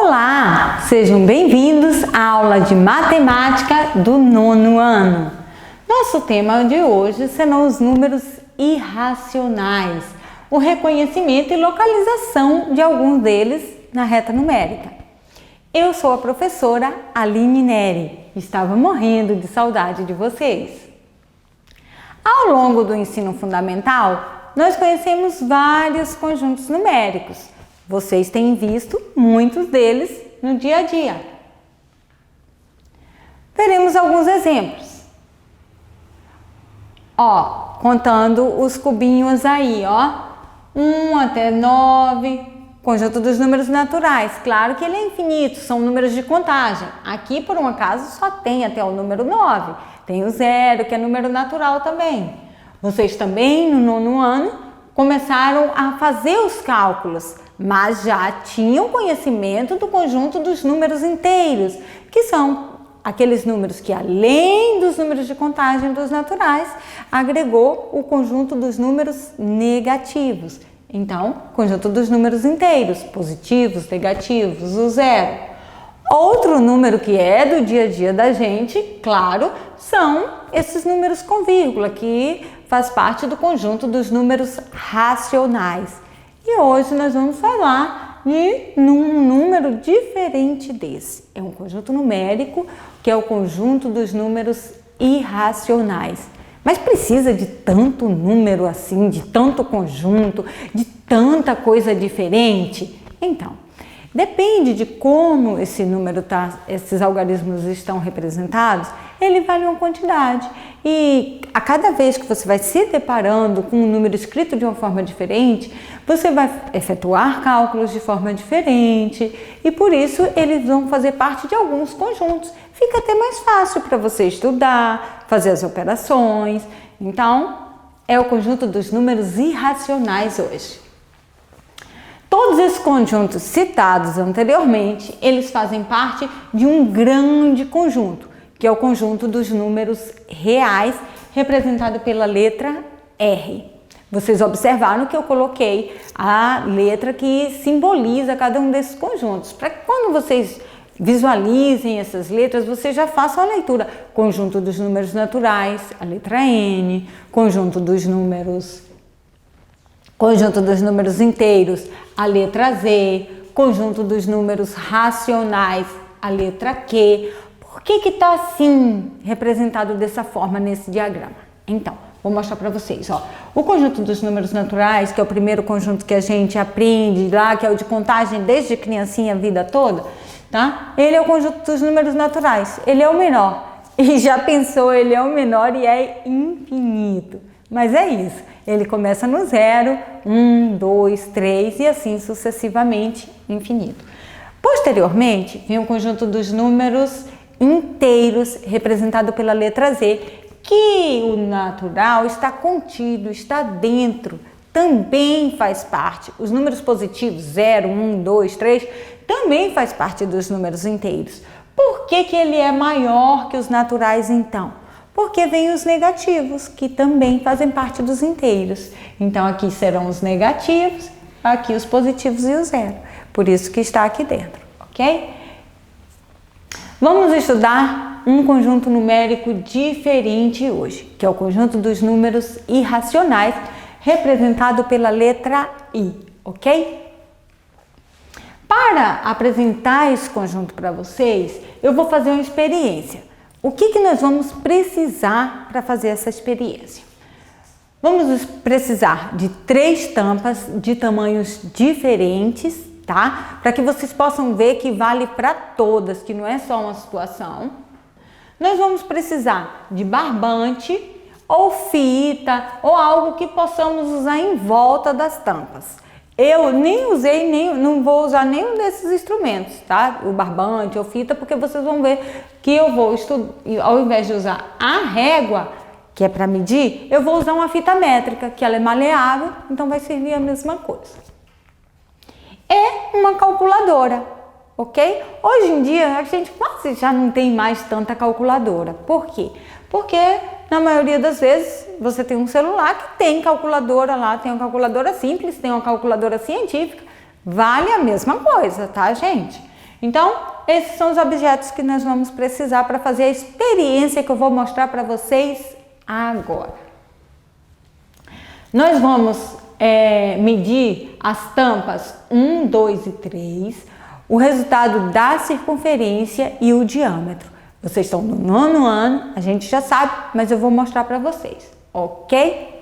Olá, sejam bem-vindos à aula de matemática do 9º ano. Nosso tema de hoje serão os números irracionais, o reconhecimento e localização de alguns deles na reta numérica. Eu sou a professora Aline Neri, estava morrendo de saudade de vocês. Ao longo do ensino fundamental, nós conhecemos vários conjuntos numéricos. Vocês têm visto muitos deles no dia a dia. Veremos alguns exemplos. Contando os cubinhos aí, 1 até 9, conjunto dos números naturais. Claro que ele é infinito, são números de contagem. Aqui, por um acaso, só tem até o número 9. Tem o 0, que é número natural também. Vocês também, no 9º ano, começaram a fazer os cálculos, mas já tinham conhecimento do conjunto dos números inteiros, que são aqueles números que, além dos números de contagem dos naturais, agregou o conjunto dos números negativos. Então, conjunto dos números inteiros, positivos, negativos, o 0. Outro número que é do dia a dia da gente, claro, são esses números com vírgula, que faz parte do conjunto dos números racionais. E hoje nós vamos falar de um número diferente desse. É um conjunto numérico que é o conjunto dos números irracionais. Mas precisa de tanto número assim, de tanto conjunto, de tanta coisa diferente? Então, depende de como esse número esses algarismos estão representados, ele vale uma quantidade. E a cada vez que você vai se deparando com um número escrito de uma forma diferente, você vai efetuar cálculos de forma diferente e por isso eles vão fazer parte de alguns conjuntos. Fica até mais fácil para você estudar, fazer as operações. Então, é o conjunto dos números irracionais hoje. Todos esses conjuntos citados anteriormente, eles fazem parte de um grande conjunto, que é o conjunto dos números reais, representado pela letra R. Vocês observaram que eu coloquei a letra que simboliza cada um desses conjuntos, para que quando vocês visualizem essas letras, vocês já façam a leitura. Conjunto dos números naturais, a letra N, conjunto dos números inteiros, a letra Z, conjunto dos números racionais, a letra Q. Por que está assim, representado dessa forma nesse diagrama? Então, vou mostrar para vocês. O conjunto dos números naturais, que é o primeiro conjunto que a gente aprende lá, que é o de contagem desde criancinha a vida toda, tá? Ele é o conjunto dos números naturais, ele é o menor. E já pensou, ele é o menor e é infinito. Mas é isso, ele começa no 0, 1, 2, 3 e assim sucessivamente infinito. Posteriormente, vem o conjunto dos números inteiros, representado pela letra Z, que o natural está contido, está dentro, também faz parte. Os números positivos, 0, 1, 2, 3, também faz parte dos números inteiros. Por que ele é maior que os naturais então? Porque vem os negativos, que também fazem parte dos inteiros. Então aqui serão os negativos, aqui os positivos e o 0. Por isso que está aqui dentro, ok? Vamos estudar um conjunto numérico diferente hoje, que é o conjunto dos números irracionais, representado pela letra I, ok? Para apresentar esse conjunto para vocês, eu vou fazer uma experiência. O que nós vamos precisar para fazer essa experiência? Vamos precisar de 3 tampas de tamanhos diferentes, tá? Para que vocês possam ver que vale para todas, que não é só uma situação. Nós vamos precisar de barbante ou fita ou algo que possamos usar em volta das tampas. Eu não vou usar nenhum desses instrumentos, tá? O barbante ou fita, porque vocês vão ver que eu vou ao invés de usar a régua, que é para medir, eu vou usar uma fita métrica, que ela é maleável, então vai servir a mesma coisa. É uma calculadora, ok? Hoje em dia a gente quase já não tem mais tanta calculadora. Por quê? Porque na maioria das vezes você tem um celular que tem calculadora lá, tem uma calculadora simples, tem uma calculadora científica, vale a mesma coisa, tá, gente? Então, esses são os objetos que nós vamos precisar para fazer a experiência que eu vou mostrar para vocês agora. Nós vamos medir as tampas 1, 2 e 3, o resultado da circunferência e o diâmetro. Vocês estão no 9º ano, a gente já sabe, mas eu vou mostrar para vocês, ok?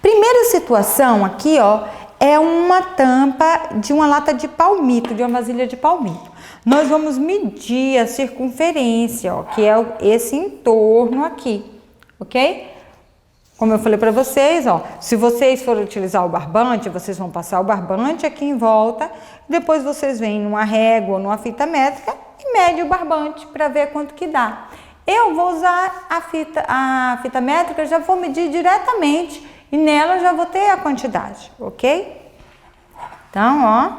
Primeira situação aqui, ó, é uma tampa de uma lata de palmito, de uma vasilha de palmito. Nós vamos medir a circunferência, ó, que é esse entorno aqui, ok? Como eu falei para vocês, ó, se vocês forem utilizar o barbante, vocês vão passar o barbante aqui em volta, depois vocês vêm numa régua ou numa fita métrica e mede o barbante para ver quanto que dá. Eu vou usar a fita métrica, já vou medir diretamente e nela já vou ter a quantidade, ok? Então, ó.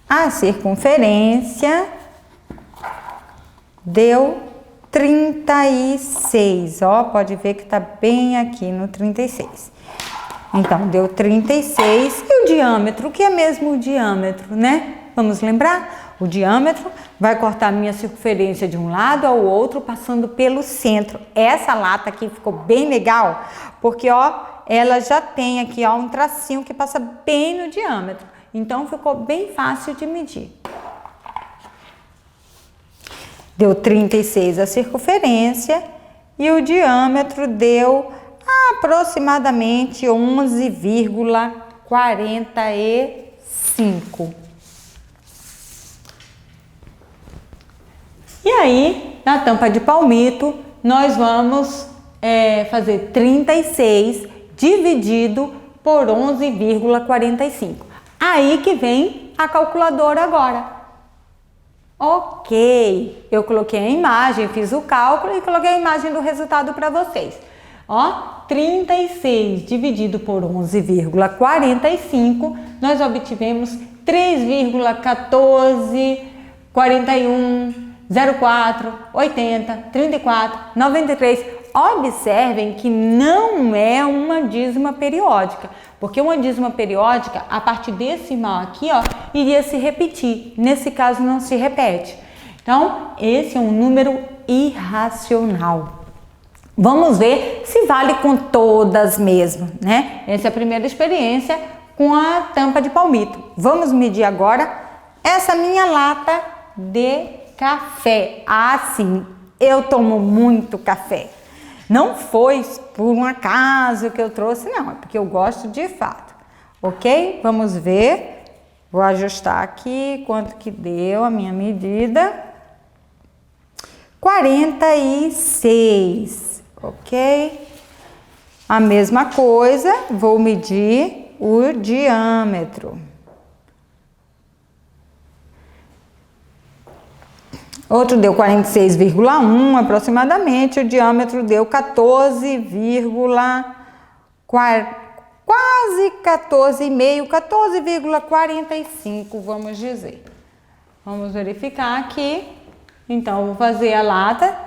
A circunferência deu 36, ó, pode ver que tá bem aqui no 36. Então, deu 36 e o diâmetro, que é mesmo o diâmetro, né? Vamos lembrar? O diâmetro vai cortar a minha circunferência de um lado ao outro, passando pelo centro. Essa lata aqui ficou bem legal, porque, ó, ela já tem aqui, ó, um tracinho que passa bem no diâmetro. Então, ficou bem fácil de medir. Deu 36 a circunferência e o diâmetro deu aproximadamente 11,45. E aí, na tampa de palmito, nós vamos fazer 36 dividido por 11,45. Aí que vem a calculadora agora. Ok, eu coloquei a imagem, fiz o cálculo e coloquei a imagem do resultado para vocês. Ó, 36 dividido por 11,45, nós obtivemos 3,1441 04, 80, 34, 93. Observem que não é uma dízima periódica, porque uma dízima periódica, a parte decimal aqui, ó, iria se repetir. Nesse caso, não se repete. Então, esse é um número irracional. Vamos ver se vale com todas mesmo, né? Essa é a primeira experiência com a tampa de palmito. Vamos medir agora essa minha lata de café. Ah, sim, eu tomo muito café. Não foi por um acaso que eu trouxe, não, é porque eu gosto de fato, ok? Vamos ver, vou ajustar aqui quanto que deu a minha medida. 46, ok? A mesma coisa, vou medir o diâmetro. Outro deu 46,1 aproximadamente, o diâmetro deu 14,45, vamos dizer. Vamos verificar aqui. Então, eu vou fazer a lata,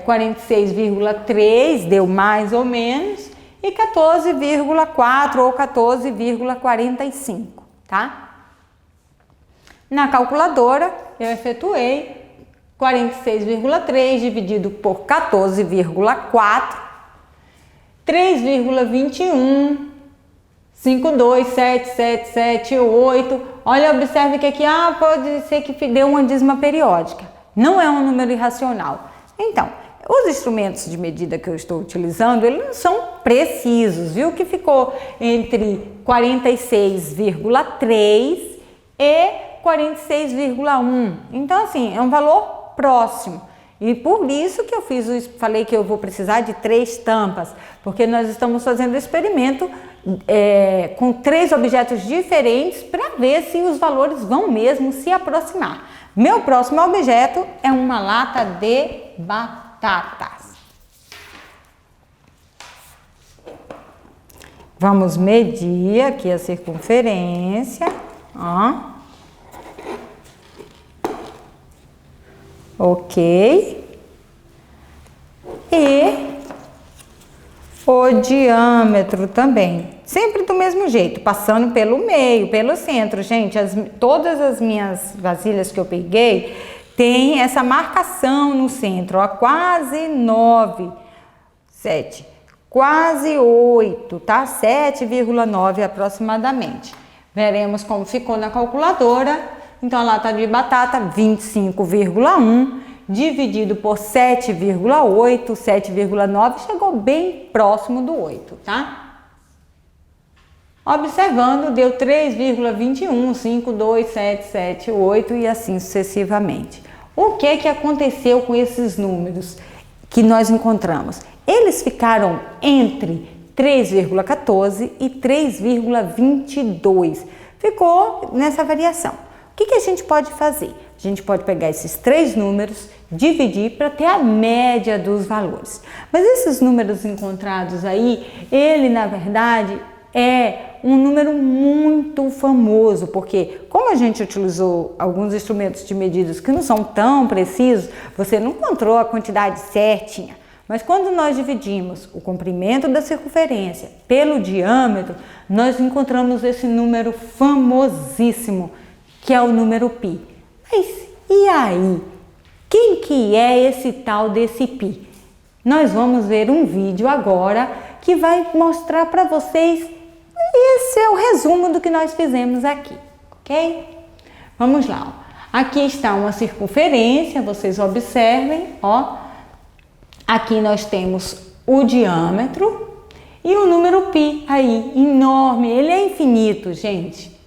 46,3 deu mais ou menos, e 14,4 ou 14,45, tá? Na calculadora, eu efetuei 46,3 dividido por 14,4, 3,21, 527778. Olha, observe que aqui pode ser que deu uma dízima periódica. Não é um número irracional. Então, os instrumentos de medida que eu estou utilizando, eles não são precisos, viu? Que ficou entre 46,3 e 46,1. Então, assim, é um valor próximo. E por isso que eu falei que eu vou precisar de 3 tampas, porque nós estamos fazendo o experimento com 3 objetos diferentes para ver se os valores vão mesmo se aproximar. Meu próximo objeto é uma lata de batatas. Vamos medir aqui a circunferência, ó. Ok. E o diâmetro também. Sempre do mesmo jeito, passando pelo meio, pelo centro. Gente, todas as minhas vasilhas que eu peguei tem essa marcação no centro, ó, quase 9, 7, quase 8, tá? 7,9 aproximadamente. Veremos como ficou na calculadora. Então, a lata de batata, 25,1, dividido por 7,8, 7,9, chegou bem próximo do 8, tá? Observando, deu 3,21, 5, 2, 7, 7, 8 e assim sucessivamente. O que aconteceu com esses números que nós encontramos? Eles ficaram entre 3,14 e 3,22. Ficou nessa variação. O que a gente pode fazer? A gente pode pegar esses três números, dividir para ter a média dos valores. Mas esses números encontrados aí, ele na verdade é um número muito famoso, porque como a gente utilizou alguns instrumentos de medidas que não são tão precisos, você não encontrou a quantidade certinha. Mas quando nós dividimos o comprimento da circunferência pelo diâmetro, nós encontramos esse número famosíssimo, que é o número π. Mas e aí? Quem que é esse tal desse π? Nós vamos ver um vídeo agora que vai mostrar para vocês. Esse é o resumo do que nós fizemos aqui, ok? Vamos lá, ó. Aqui está uma circunferência, vocês observem, ó. Aqui nós temos o diâmetro e o número π aí, enorme, ele é infinito, gente.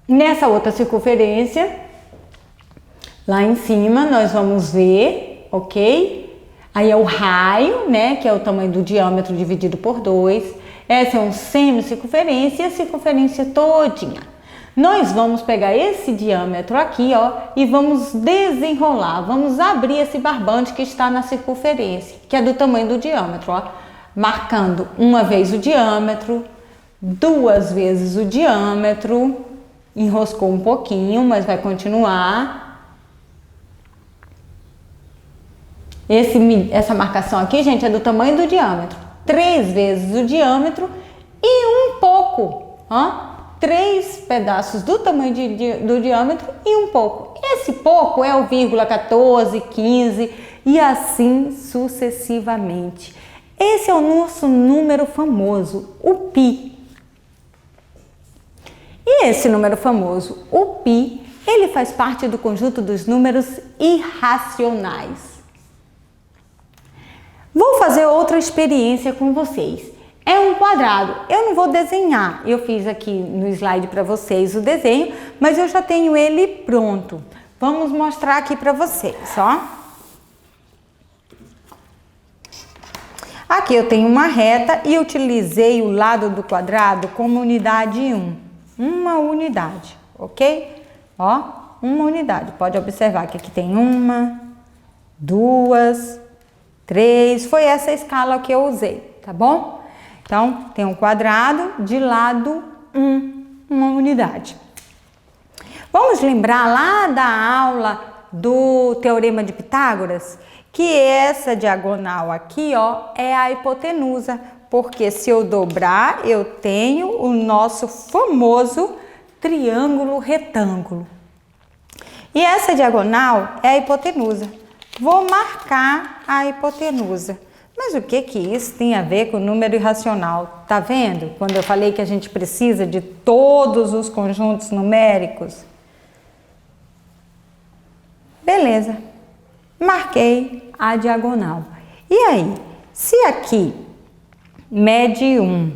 Nessa outra circunferência, lá em cima, nós vamos ver, ok? Aí é o raio, né, que é o tamanho do diâmetro dividido por 2. Essa é um semicircunferência e a circunferência todinha. Nós vamos pegar esse diâmetro aqui, ó, e vamos desenrolar, vamos abrir esse barbante que está na circunferência, que é do tamanho do diâmetro, ó. Marcando uma vez o diâmetro, duas vezes o diâmetro, enroscou um pouquinho, mas vai continuar. Essa marcação aqui, gente, é do tamanho do diâmetro. 3 vezes o diâmetro e um pouco, ó. 3 pedaços do tamanho do diâmetro e um pouco. Esse pouco é o 0,14, 15 e assim sucessivamente. Esse é o nosso número famoso, o π. E esse número famoso, o π, ele faz parte do conjunto dos números irracionais. Vou fazer outra experiência com vocês. É um quadrado. Eu não vou desenhar. Eu fiz aqui no slide para vocês o desenho, mas eu já tenho ele pronto. Vamos mostrar aqui para vocês, ó. Aqui eu tenho uma reta e utilizei o lado do quadrado como unidade 1. Uma unidade, ok? Ó, uma unidade. Pode observar que aqui tem 1, 2, 3, foi essa escala que eu usei, tá bom? Então, tem um quadrado de lado 1, uma unidade. Vamos lembrar lá da aula do Teorema de Pitágoras? Que essa diagonal aqui, ó, é a hipotenusa, porque se eu dobrar, eu tenho o nosso famoso triângulo retângulo. E essa diagonal é a hipotenusa. Vou marcar a hipotenusa. Mas o que isso tem a ver com o número irracional? Tá vendo? Quando eu falei que a gente precisa de todos os conjuntos numéricos. Beleza. Marquei a diagonal. E aí, se aqui mede 1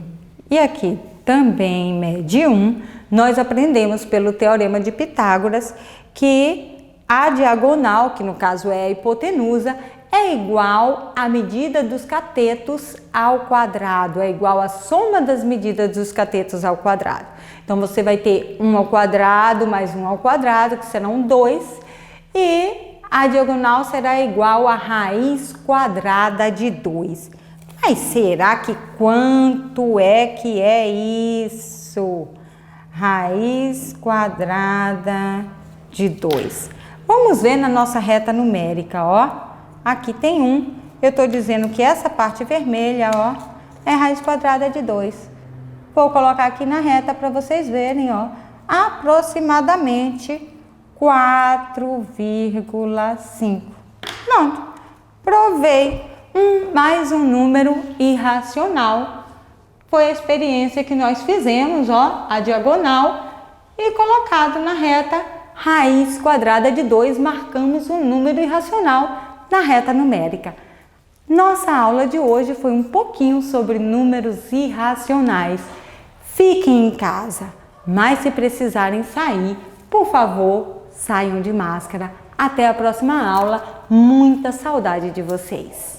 e aqui também mede 1, nós aprendemos pelo Teorema de Pitágoras que a diagonal, que no caso é a hipotenusa, é igual à medida dos catetos ao quadrado, é igual à soma das medidas dos catetos ao quadrado. Então, você vai ter 1 ao quadrado mais 1 ao quadrado, que serão 2, e a diagonal será igual à raiz quadrada de 2. Mas será que quanto é que é isso? Raiz quadrada de 2. Vamos ver na nossa reta numérica, ó. Aqui tem 1. Eu estou dizendo que essa parte vermelha, ó, é raiz quadrada de 2. Vou colocar aqui na reta para vocês verem, ó, aproximadamente 4,5. Pronto, provei mais um número irracional. Foi a experiência que nós fizemos, ó, a diagonal e colocado na reta raiz quadrada de 2, marcamos um número irracional na reta numérica. Nossa aula de hoje foi um pouquinho sobre números irracionais. Fiquem em casa, mas se precisarem sair, por favor, saiam de máscara. Até a próxima aula. Muita saudade de vocês.